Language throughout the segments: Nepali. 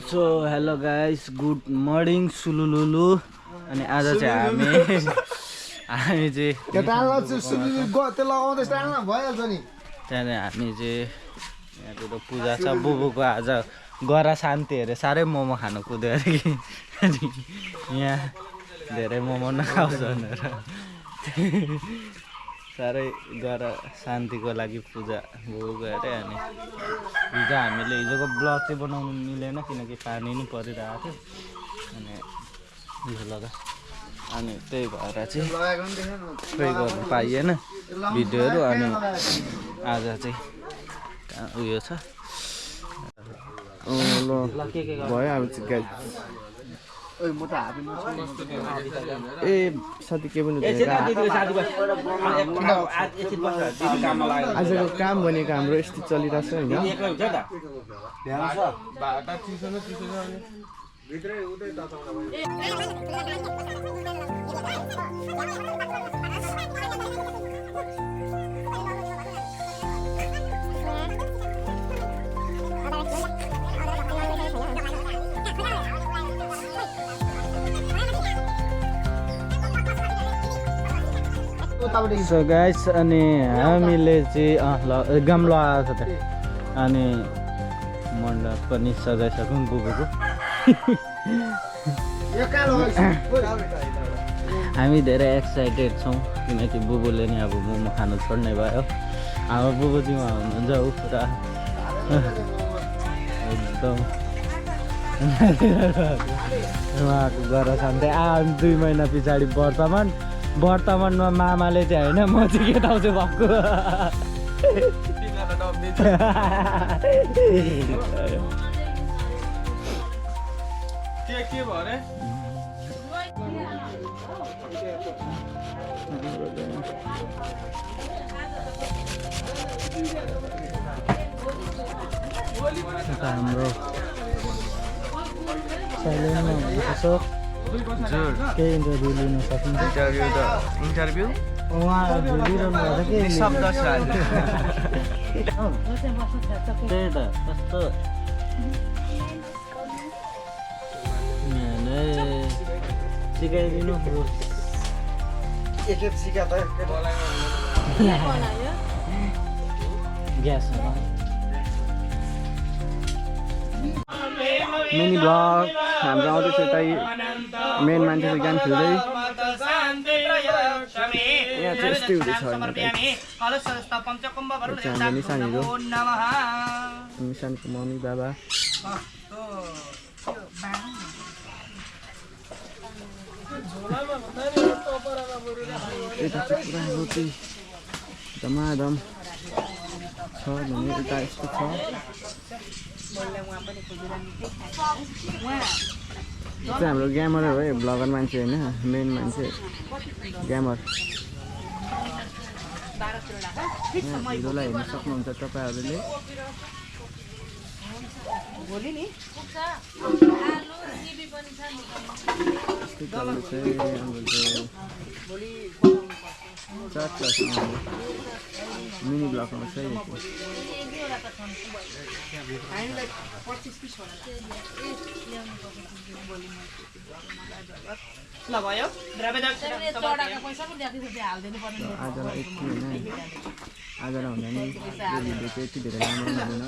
so hello guys good morning सुलुलुलु अनि आज चाहिँ हामी चाहिँ त्यहाँदेखि हामी चाहिँ यहाँतिर पूजा छ बुबुको आज गरा शान्ति अरे साह्रै मोमो खानु कुद्यो अरे कि यहाँ धेरै मोमो नखाओस् भनेर साह्रै गरा शान्तिको लागि पूजा बुबुको अरे अनि हिजो हामीले हिजोको ब्लग चाहिँ बनाउनु मिलेन किनकि पानी नै परिरहेको थियो अनि लगा अनि त्यही भएर चाहिँ खै गर्नु पाइएन भिडियोहरू अनि आज चाहिँ उयो छ भयो अब चाहिँ ए साथी के पनि आजको काम भनेको हाम्रो यस्तो चलिरहेछ होइन सो गाइस अनि हामीले चाहिँ गमलो आएको छ त अनि मण्डप पनि सजाइसक्यौँ बुबुको हामी धेरै एक्साइटेड छौँ किनकि बुबुले नि अब मोमो खानु छोड्ने भयो हाम्रो बुबु चाहिँ उहाँ हुनुहुन्छ ऊ पुरा एकदम उहाँको गर शान्ति 2 महिना पछाडि वर्तमानमा मामाले चाहिँ होइन म चाहिँ केटाउँछु भएको के भयो रे हाम्रो केही इन्टरभ्यू लिन सकिन्छ इन्टरभ्यू उहाँ लिइरहनु भएको के शब्द छ त्यही त कस्तो सिकाइदिनु एकखेप सिका त ग्यास मिनी ब्लग हाम्रो आउँदैछ यतै मेन मान्छे चाहिँ गेम खेल्दै यहाँ चाहिँ यस्तै हुँदैछ हाम्रो निशानीहरू निशानीको मम्मी बाबा यता चाहिँ पुरा रोटी धमाधम छ भने यता यस्तो छ चाहिँ हाम्रो ग्यामर हो है ब्लगर मान्छे होइन मेन मान्छे ग्यामर भिडियोलाई हेर्न सक्नुहुन्छ तपाईँहरूले मिनी ब्लगमा चाहिँ आजलाई हुँदा नि भिडियो चाहिँ यति धेरै राम्रो हुँदैन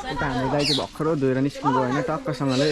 यता हाम्रो दाइ चाहिँ भर्खर धोएर निस्किनु गयो होइन टक्कसँगले